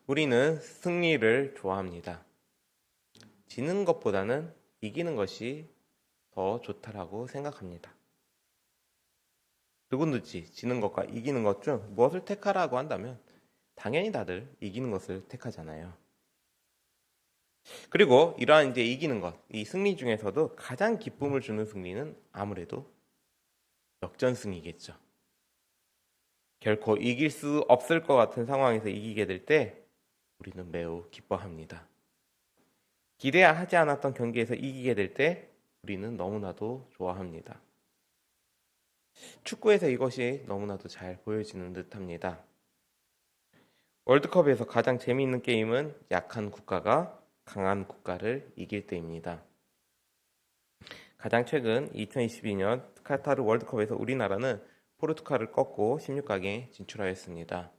우리는 승리를 좋아합니다. 지는 것보다는 이기는 것이 더 좋다라고 생각합니다. 누구든지 지는 것과 이기는 것 중 무엇을 택하라고 한다면 당연히 다들 이기는 것을 택하잖아요. 그리고 이러한 이제 이기는 것, 이 승리 중에서도 가장 기쁨을 주는 승리는 아무래도 역전승이겠죠. 결코 이길 수 없을 것 같은 상황에서 이기게 될 때 우리는 매우 기뻐합니다. 기대하지 않았던 경기에서 이기게 될 때 우리는 너무나도 좋아합니다. 축구에서 이것이 너무나도 잘 보여지는 듯합니다. 월드컵에서 가장 재미있는 게임은 약한 국가가 강한 국가를 이길 때입니다. 가장 최근 2022년 카타르 월드컵에서 우리나라는 포르투갈을 꺾고 16강에 진출하였습니다.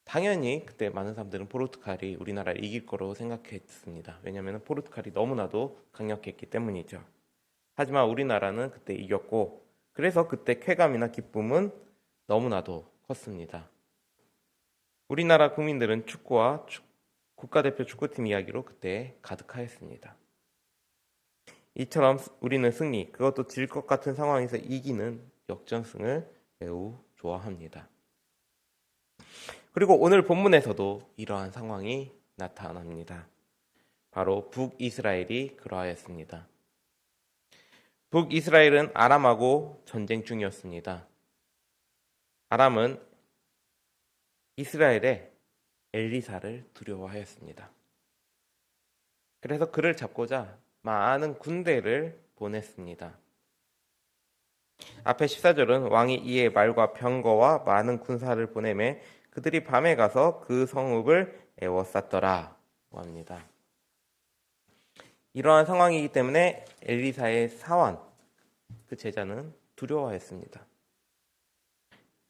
당연히 그때 많은 사람들은 포르투갈이 우리나라를 이길 거로 생각했습니다. 왜냐하면 포르투갈이 너무나도 강력했기 때문이죠. 하지만 우리나라는 그때 이겼고, 그래서 그때 쾌감이나 기쁨은 너무나도 컸습니다. 우리나라 국민들은 축구와 국가대표 축구팀 이야기로 그때 가득하였습니다. 이처럼 우리는 승리, 그것도 질 것 같은 상황에서 이기는 역전승을 매우 좋아합니다. 그리고 오늘 본문에서도 이러한 상황이 나타납니다. 바로 북이스라엘이 그러하였습니다. 북이스라엘은 아람하고 전쟁 중이었습니다. 아람은 이스라엘의 엘리사를 두려워하였습니다. 그래서 그를 잡고자 많은 군대를 보냈습니다. 앞에 14절은 왕이 이에 말과 병거와 많은 군사를 보내매 그들이 밤에 가서 그 성읍을 에워쌌더라 합니다. 이러한 상황이기 때문에 엘리사의 사환, 그 제자는 두려워했습니다.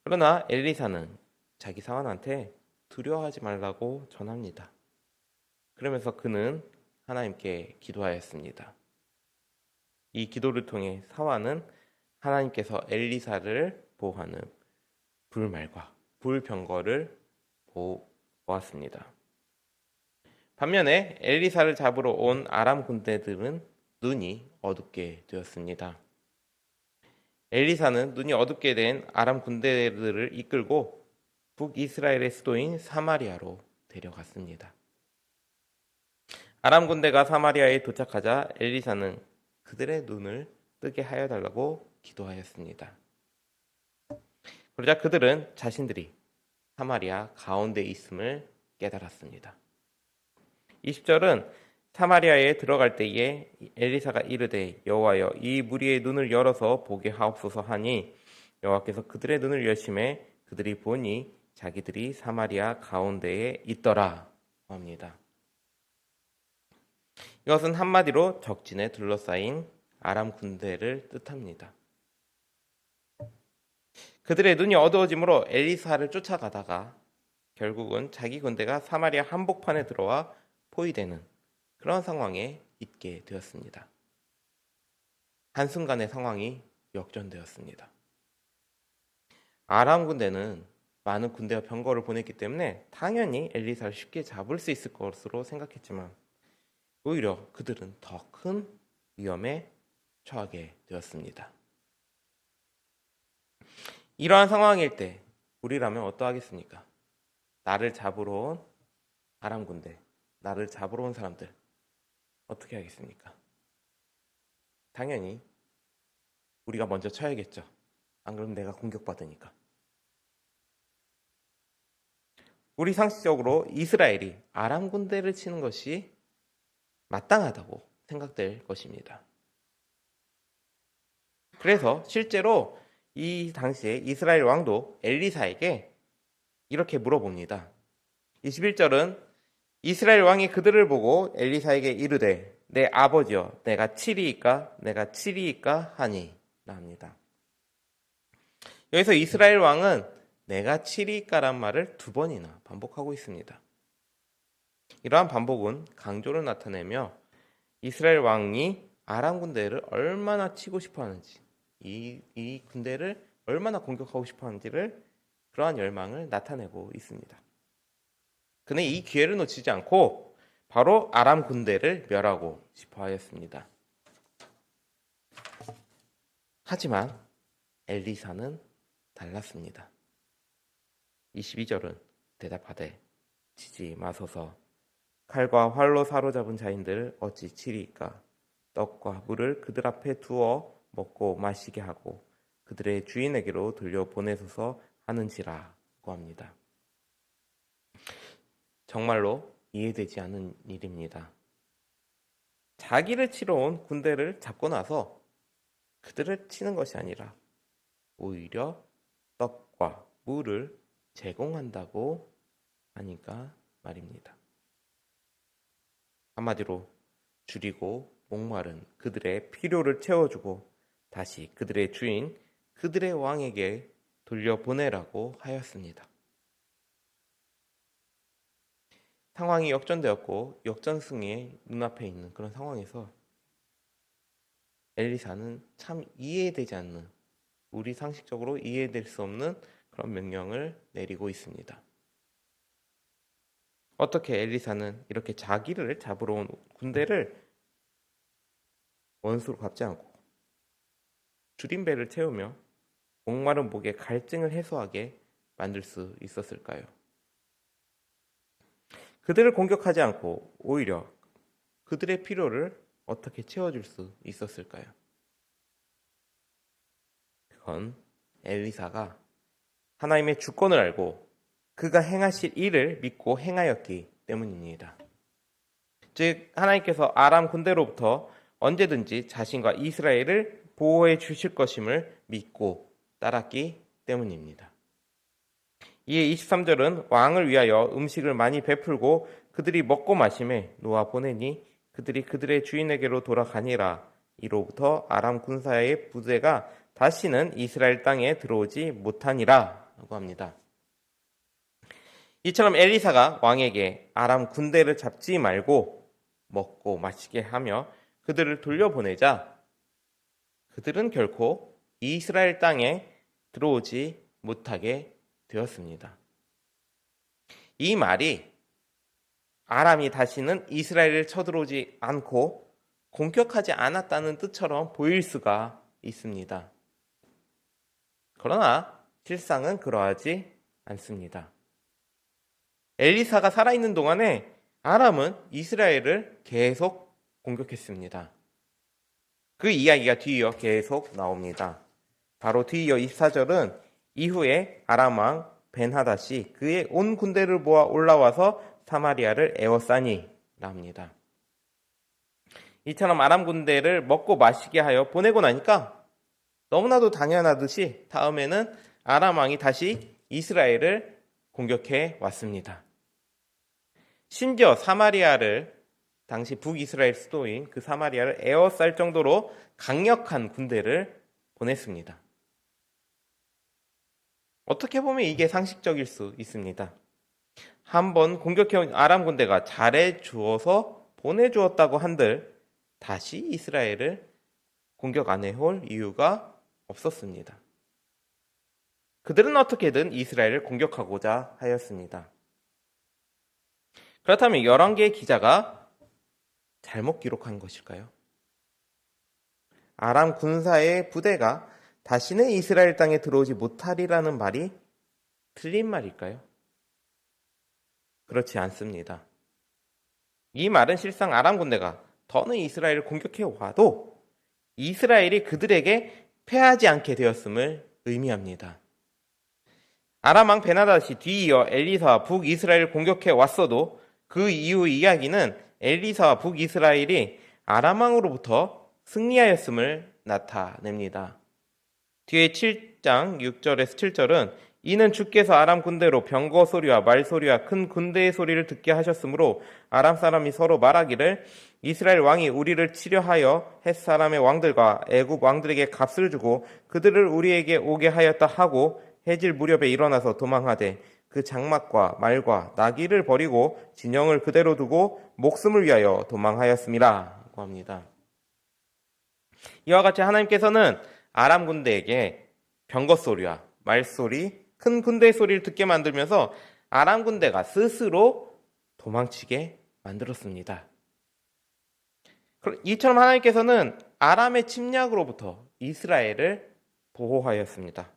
그러나 엘리사는 자기 사환한테 두려워하지 말라고 전합니다. 그러면서 그는 하나님께 기도하였습니다. 이 기도를 통해 사환은 하나님께서 엘리사를 보호하는 불말과 불병거를 보았습니다. 반면에 엘리사를 잡으러 온 아람 군대들은 눈이 어둡게 되었습니다. 엘리사는 눈이 어둡게 된 아람 군대들을 이끌고 북이스라엘의 수도인 사마리아로 데려갔습니다. 아람 군대가 사마리아에 도착하자 엘리사는 그들의 눈을 뜨게 하여 달라고 기도하였습니다. 그러자 그들은 자신들이 사마리아 가운데 있음을 깨달았습니다. 20절은 사마리아에 들어갈 때에 엘리사가 이르되 여호와여 이 무리의 눈을 열어서 보게 하옵소서 하니 여호와께서 그들의 눈을 여심해 그들이 보니 자기들이 사마리아 가운데에 있더라 합니다. 이것은 한마디로 적진에 둘러싸인 아람 군대를 뜻합니다. 그들의 눈이 어두워지므로 엘리사를 쫓아가다가 결국은 자기 군대가 사마리아 한복판에 들어와 포위되는 그런 상황에 있게 되었습니다. 한순간의 상황이 역전되었습니다. 아람 군대는 많은 군대와 병거를 보냈기 때문에 당연히 엘리사를 쉽게 잡을 수 있을 것으로 생각했지만 오히려 그들은 더 큰 위험에 처하게 되었습니다. 이러한 상황일 때 우리라면 어떠하겠습니까? 나를 잡으러 온 아람 군대, 나를 잡으러 온 사람들 어떻게 하겠습니까? 당연히 우리가 먼저 쳐야겠죠. 안 그러면 내가 공격받으니까. 우리 상식적으로 이스라엘이 아람 군대를 치는 것이 마땅하다고 생각될 것입니다. 그래서 실제로 이 당시에 이스라엘 왕도 엘리사에게 이렇게 물어봅니다. 21절은 이스라엘 왕이 그들을 보고 엘리사에게 이르되 내 아버지여 내가 치리이까 내가 치리이까 하니 합니다. 여기서 이스라엘 왕은 내가 치리이까란 말을 2번이나 반복하고 있습니다. 이러한 반복은 강조를 나타내며 이스라엘 왕이 아람 군대를 얼마나 치고 싶어 하는지 이 군대를 얼마나 공격하고 싶어 하는지를 그러한 열망을 나타내고 있습니다. 그는 이 기회를 놓치지 않고 바로 아람 군대를 멸하고 싶어 하였습니다. 하지만 엘리사는 달랐습니다. 22절은 대답하되 치지 마소서. 칼과 활로 사로잡은 자인들 어찌 치리이까. 떡과 물을 그들 앞에 두어 먹고 마시게 하고 그들의 주인에게로 돌려보내소서 하는지라고 합니다. 정말로 이해되지 않는 일입니다. 자기를 치러 온 군대를 잡고 나서 그들을 치는 것이 아니라 오히려 떡과 물을 제공한다고 하니까 말입니다. 한마디로 줄이고 목마른 그들의 필요를 채워주고 다시 그들의 주인, 그들의 왕에게 돌려보내라고 하였습니다. 상황이 역전되었고 역전승의 눈앞에 있는 그런 상황에서 엘리사는 참 이해되지 않는, 우리 상식적으로 이해될 수 없는 그런 명령을 내리고 있습니다. 어떻게 엘리사는 이렇게 자기를 잡으러 온 군대를 원수로 갚지 않고 줄인 배를 채우며 목마른 목에 갈증을 해소하게 만들 수 있었을까요? 그들을 공격하지 않고 오히려 그들의 필요를 어떻게 채워줄 수 있었을까요? 그건 엘리사가 하나님의 주권을 알고 그가 행하실 일을 믿고 행하였기 때문입니다. 즉 하나님께서 아람 군대로부터 언제든지 자신과 이스라엘을 보호해 주실 것임을 믿고 따랐기 때문입니다. 이에 23절은 왕을 위하여 음식을 많이 베풀고 그들이 먹고 마심에 놓아 보내니 그들이 그들의 주인에게로 돌아가니라. 이로부터 아람 군사의 부대가 다시는 이스라엘 땅에 들어오지 못하니라 라고 합니다. 이처럼 엘리사가 왕에게 아람 군대를 잡지 말고 먹고 마시게 하며 그들을 돌려보내자 그들은 결코 이스라엘 땅에 들어오지 못하게 되었습니다. 이 말이 아람이 다시는 이스라엘을 쳐들어오지 않고 공격하지 않았다는 뜻처럼 보일 수가 있습니다. 그러나 실상은 그러하지 않습니다. 엘리사가 살아있는 동안에 아람은 이스라엘을 계속 공격했습니다. 그 이야기가 뒤이어 계속 나옵니다. 바로 뒤이어 24절은 이후에 아람 왕 벤하닷이 그의 온 군대를 모아 올라와서 사마리아를 에워싸니 랍니다. 이처럼 아람 군대를 먹고 마시게 하여 보내고 나니까 너무나도 당연하듯이 다음에는 아람 왕이 다시 이스라엘을 공격해 왔습니다. 심지어 사마리아를, 당시 북이스라엘 수도인 그 사마리아를 에워쌀 정도로 강력한 군대를 보냈습니다. 어떻게 보면 이게 상식적일 수 있습니다. 한번 공격해온 아람 군대가 잘해주어서 보내주었다고 한들 다시 이스라엘을 공격 안 해올 이유가 없었습니다. 그들은 어떻게든 이스라엘을 공격하고자 하였습니다. 그렇다면 열왕기의 기자가 잘못 기록한 것일까요? 아람 군사의 부대가 다시는 이스라엘 땅에 들어오지 못하리라는 말이 틀린 말일까요? 그렇지 않습니다. 이 말은 실상 아람 군대가 더는 이스라엘을 공격해 와도 이스라엘이 그들에게 패하지 않게 되었음을 의미합니다. 아람 왕 베나닷이 뒤이어 엘리사와 북이스라엘을 공격해 왔어도 그 이후 이야기는 엘리사와 북이스라엘이 아람 왕으로부터 승리하였음을 나타냅니다. 뒤에 7장 6절에서 7절은 이는 주께서 아람 군대로 병거 소리와 말 소리와 큰 군대의 소리를 듣게 하셨으므로 아람 사람이 서로 말하기를 이스라엘 왕이 우리를 치려 하여 헷 사람의 왕들과 애굽 왕들에게 값을 주고 그들을 우리에게 오게 하였다 하고 해질 무렵에 일어나서 도망하되 그 장막과 말과 나귀를 버리고 진영을 그대로 두고 목숨을 위하여 도망하였음이라 고 합니다. 이와 같이 하나님께서는 아람 군대에게 병거 소리와 말소리, 큰 군대의 소리를 듣게 만들면서 아람 군대가 스스로 도망치게 만들었습니다. 이처럼 하나님께서는 아람의 침략으로부터 이스라엘을 보호하였습니다.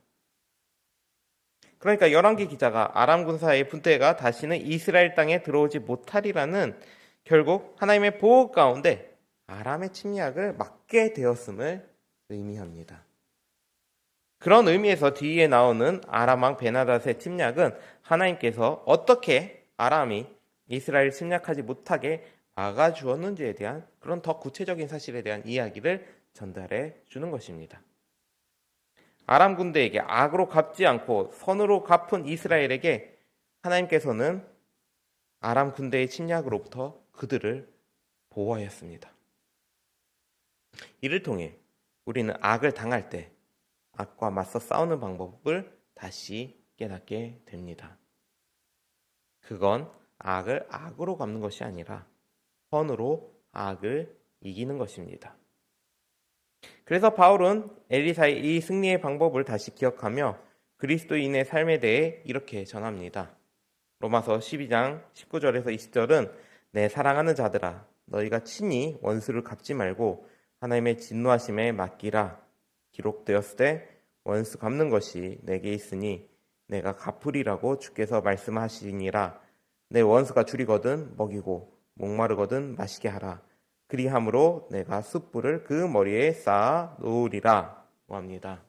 그러니까 열왕기 기자가 아람 군사의 군대가 다시는 이스라엘 땅에 들어오지 못하리라는 결국 하나님의 보호 가운데 아람의 침략을 막게 되었음을 의미합니다. 그런 의미에서 뒤에 나오는 아람 왕 베나닷의 침략은 하나님께서 어떻게 아람이 이스라엘을 침략하지 못하게 막아주었는지에 대한 그런 더 구체적인 사실에 대한 이야기를 전달해 주는 것입니다. 아람 군대에게 악으로 갚지 않고 선으로 갚은 이스라엘에게 하나님께서는 아람 군대의 침략으로부터 그들을 보호하였습니다. 이를 통해 우리는 악을 당할 때 악과 맞서 싸우는 방법을 다시 깨닫게 됩니다. 그건 악을 악으로 갚는 것이 아니라 선으로 악을 이기는 것입니다. 그래서 바울은 엘리사의 이 승리의 방법을 다시 기억하며 그리스도인의 삶에 대해 이렇게 전합니다. 로마서 12장 19절에서 20절은 내 사랑하는 자들아 너희가 친히 원수를 갚지 말고 하나님의 진노하심에 맡기라. 기록되었을 때 원수 갚는 것이 내게 있으니 내가 갚으리라고 주께서 말씀하시니라. 내 원수가 줄이거든 먹이고 목마르거든 마시게 하라. 그리함으로 내가 숯불을 그 머리에 쌓아 놓으리라 합니다.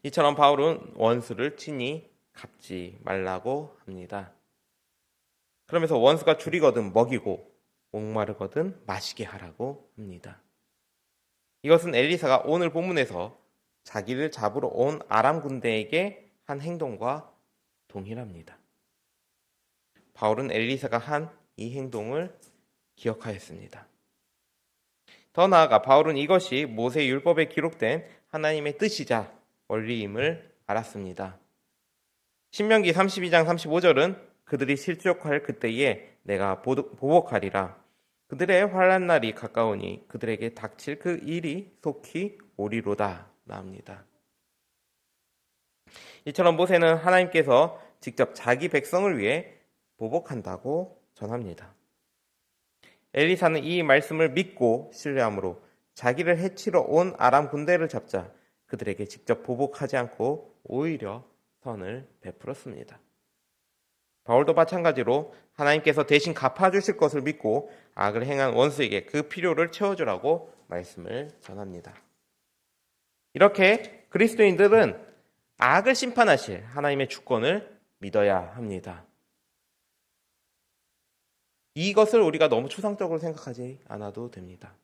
이처럼 바울은 원수를 친히 갚지 말라고 합니다. 그러면서 원수가 줄이거든 먹이고 목마르거든 마시게 하라고 합니다. 이것은 엘리사가 오늘 본문에서 자기를 잡으러 온 아람 군대에게 한 행동과 동일합니다. 바울은 엘리사가 한 이 행동을 기억하였습니다. 더 나아가 바울은 이것이 모세 율법에 기록된 하나님의 뜻이자 원리임을 알았습니다. 신명기 32장 35절은 그들이 실족할 그때에 내가 보복하리라. 그들의 환난 날이 가까우니 그들에게 닥칠 그 일이 속히 오리로다 나옵니다. 이처럼 모세는 하나님께서 직접 자기 백성을 위해 보복한다고 전합니다. 엘리사는 이 말씀을 믿고 신뢰함으로 자기를 해치러 온 아람 군대를 잡자 그들에게 직접 보복하지 않고 오히려 선을 베풀었습니다. 바울도 마찬가지로 하나님께서 대신 갚아주실 것을 믿고 악을 행한 원수에게 그 필요를 채워주라고 말씀을 전합니다. 이렇게 그리스도인들은 악을 심판하실 하나님의 주권을 믿어야 합니다. 이것을 우리가 너무 추상적으로 생각하지 않아도 됩니다.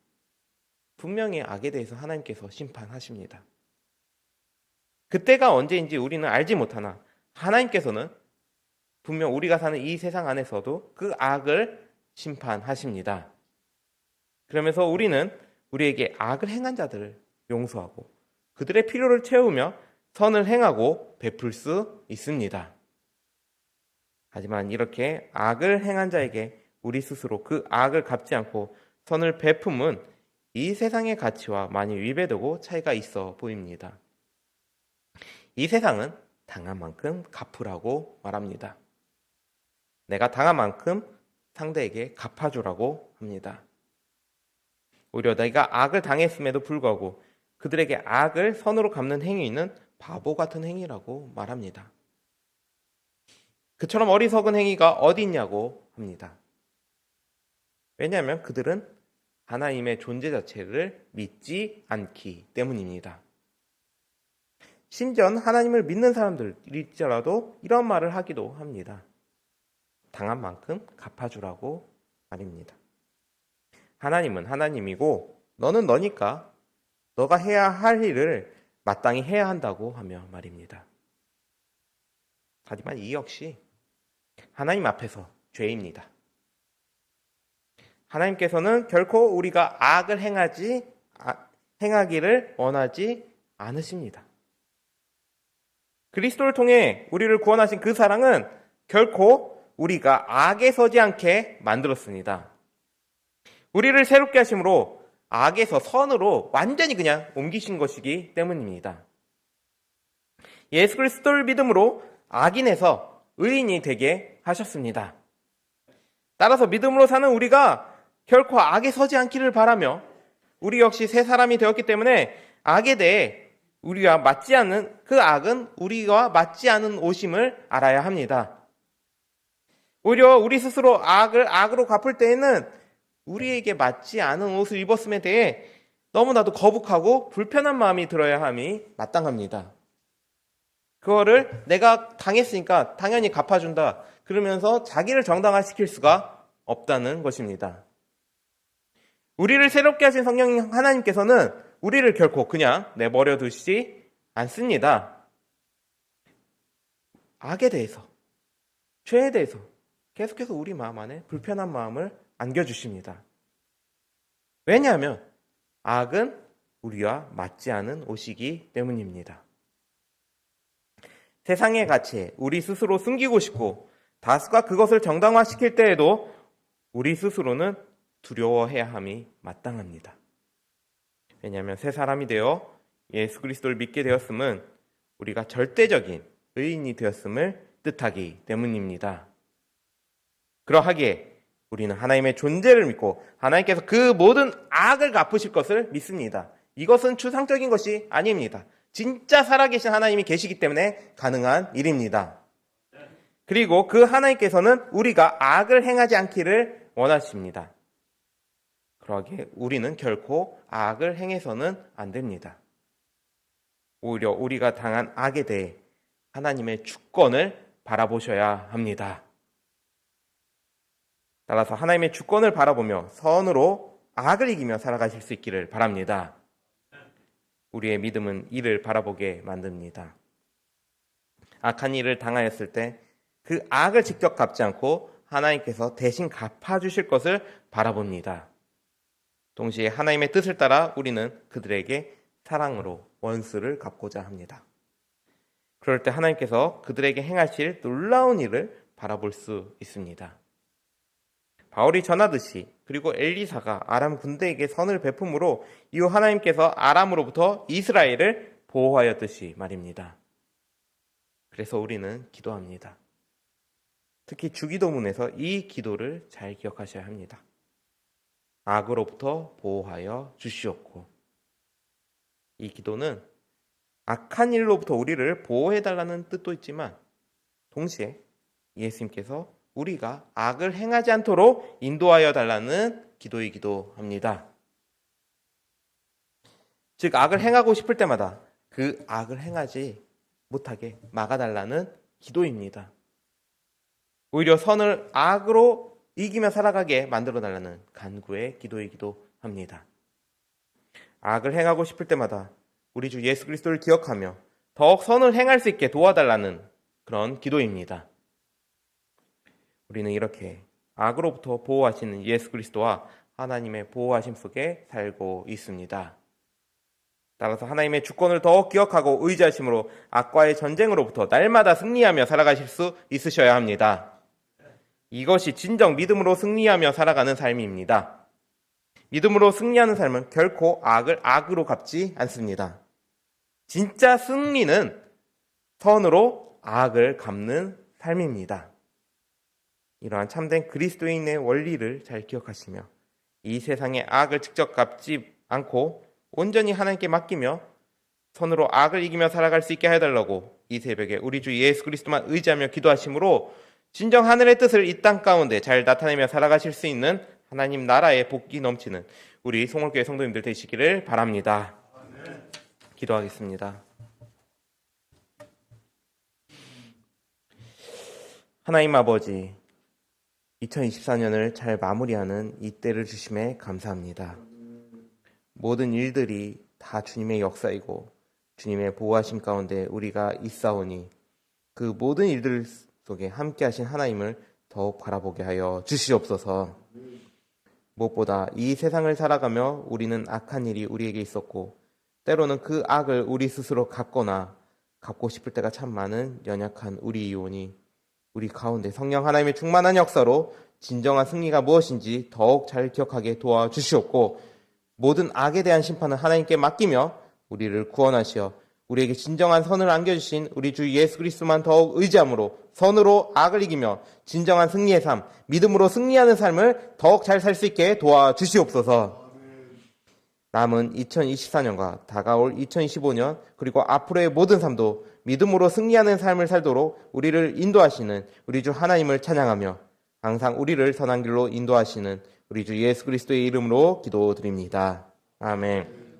분명히 악에 대해서 하나님께서 심판하십니다. 그때가 언제인지 우리는 알지 못하나 하나님께서는 분명 우리가 사는 이 세상 안에서도 그 악을 심판하십니다. 그러면서 우리는 우리에게 악을 행한 자들을 용서하고 그들의 필요를 채우며 선을 행하고 베풀 수 있습니다. 하지만 이렇게 악을 행한 자에게 우리 스스로 그 악을 갚지 않고 선을 베품은 이 세상의 가치와 많이 위배되고 차이가 있어 보입니다. 이 세상은 당한 만큼 갚으라고 말합니다. 내가 당한 만큼 상대에게 갚아주라고 합니다. 오히려 내가 악을 당했음에도 불구하고 그들에게 악을 선으로 갚는 행위는 바보 같은 행위라고 말합니다. 그처럼 어리석은 행위가 어디 있냐고 합니다. 왜냐하면 그들은 하나님의 존재 자체를 믿지 않기 때문입니다. 심지어 하나님을 믿는 사람들일지라도 이런 말을 하기도 합니다. 당한 만큼 갚아주라고 말입니다. 하나님은 하나님이고 너는 너니까 너가 해야 할 일을 마땅히 해야 한다고 하며 말입니다. 하지만 이 역시 하나님 앞에서 죄입니다. 하나님께서는 결코 우리가 악을 행하기를 원하지 않으십니다. 그리스도를 통해 우리를 구원하신 그 사랑은 결코 우리가 악에 서지 않게 만들었습니다. 우리를 새롭게 하심으로 악에서 선으로 완전히 그냥 옮기신 것이기 때문입니다. 예수 그리스도를 믿음으로 악인에서 의인이 되게 하셨습니다. 따라서 믿음으로 사는 우리가 결코 악에 서지 않기를 바라며 우리 역시 새 사람이 되었기 때문에 악에 대해 우리가 맞지 않는 그 악은 우리와 맞지 않은 옷임을 알아야 합니다. 오히려 우리 스스로 악을 악으로 갚을 때에는 우리에게 맞지 않은 옷을 입었음에 대해 너무나도 거북하고 불편한 마음이 들어야 함이 마땅합니다. 그거를 내가 당했으니까 당연히 갚아준다. 그러면서 자기를 정당화시킬 수가 없다는 것입니다. 우리를 새롭게 하신 성령 하나님께서는 우리를 결코 그냥 내버려 두시지 않습니다. 악에 대해서, 죄에 대해서 계속해서 우리 마음 안에 불편한 마음을 안겨주십니다. 왜냐하면 악은 우리와 맞지 않은 옷이기 때문입니다. 세상의 가치에 우리 스스로 숨기고 싶고 다수가 그것을 정당화시킬 때에도 우리 스스로는 두려워해야 함이 마땅합니다. 왜냐하면 새 사람이 되어 예수 그리스도를 믿게 되었음은 우리가 절대적인 의인이 되었음을 뜻하기 때문입니다. 그러하기에 우리는 하나님의 존재를 믿고 하나님께서 그 모든 악을 갚으실 것을 믿습니다. 이것은 추상적인 것이 아닙니다. 진짜 살아계신 하나님이 계시기 때문에 가능한 일입니다. 그리고 그 하나님께서는 우리가 악을 행하지 않기를 원하십니다. 그러기에 우리는 결코 악을 행해서는 안 됩니다. 오히려 우리가 당한 악에 대해 하나님의 주권을 바라보셔야 합니다. 따라서 하나님의 주권을 바라보며 선으로 악을 이기며 살아가실 수 있기를 바랍니다. 우리의 믿음은 이를 바라보게 만듭니다. 악한 일을 당하였을 때 그 악을 직접 갚지 않고 하나님께서 대신 갚아주실 것을 바라봅니다. 동시에 하나님의 뜻을 따라 우리는 그들에게 사랑으로 원수를 갚고자 합니다. 그럴 때 하나님께서 그들에게 행하실 놀라운 일을 바라볼 수 있습니다. 바울이 전하듯이 그리고 엘리사가 아람 군대에게 선을 베품으로 이후 하나님께서 아람으로부터 이스라엘을 보호하였듯이 말입니다. 그래서 우리는 기도합니다. 특히 주기도문에서 이 기도를 잘 기억하셔야 합니다. 악으로부터 보호하여 주시옵고. 이 기도는 악한 일로부터 우리를 보호해달라는 뜻도 있지만 동시에 예수님께서 우리가 악을 행하지 않도록 인도하여 달라는 기도이기도 합니다. 즉 악을 행하고 싶을 때마다 그 악을 행하지 못하게 막아달라는 기도입니다. 오히려 선을 악으로 이기며 살아가게 만들어달라는 간구의 기도이기도 합니다. 악을 행하고 싶을 때마다 우리 주 예수 그리스도를 기억하며 더욱 선을 행할 수 있게 도와달라는 그런 기도입니다. 우리는 이렇게 악으로부터 보호하시는 예수 그리스도와 하나님의 보호하심 속에 살고 있습니다. 따라서 하나님의 주권을 더욱 기억하고 의지하심으로 악과의 전쟁으로부터 날마다 승리하며 살아가실 수 있으셔야 합니다. 이것이 진정 믿음으로 승리하며 살아가는 삶입니다. 믿음으로 승리하는 삶은 결코 악을 악으로 갚지 않습니다. 진짜 승리는 선으로 악을 갚는 삶입니다. 이러한 참된 그리스도인의 원리를 잘 기억하시며 이 세상의 악을 직접 갚지 않고 온전히 하나님께 맡기며 선으로 악을 이기며 살아갈 수 있게 해달라고 이 새벽에 우리 주 예수 그리스도만 의지하며 기도하심으로 진정 하늘의 뜻을 이 땅 가운데 잘 나타내며 살아가실 수 있는 하나님 나라의 복이 넘치는 우리 송월교회 성도님들 되시기를 바랍니다. 기도하겠습니다. 하나님 아버지, 2024년을 잘 마무리하는 이 때를 주심에 감사합니다. 모든 일들이 다 주님의 역사이고 주님의 보호하심 가운데 우리가 있사오니 그 모든 일들 속에 함께 하신 하나님을 더욱 바라보게 하여 주시옵소서. 무엇보다 이 세상을 살아가며 우리는 악한 일이 우리에게 있었고 때로는 그 악을 우리 스스로 갚거나 갚고 싶을 때가 참 많은 연약한 우리 이오니 우리 가운데 성령 하나님의 충만한 역사로 진정한 승리가 무엇인지 더욱 잘 기억하게 도와주시옵고 모든 악에 대한 심판은 하나님께 맡기며 우리를 구원하시어 우리에게 진정한 선을 안겨주신 우리 주 예수 그리스도만 더욱 의지함으로 선으로 악을 이기며 진정한 승리의 삶, 믿음으로 승리하는 삶을 더욱 잘 살 수 있게 도와주시옵소서. 남은 2024년과 다가올 2025년 그리고 앞으로의 모든 삶도 믿음으로 승리하는 삶을 살도록 우리를 인도하시는 우리 주 하나님을 찬양하며 항상 우리를 선한 길로 인도하시는 우리 주 예수 그리스도의 이름으로 기도드립니다. 아멘.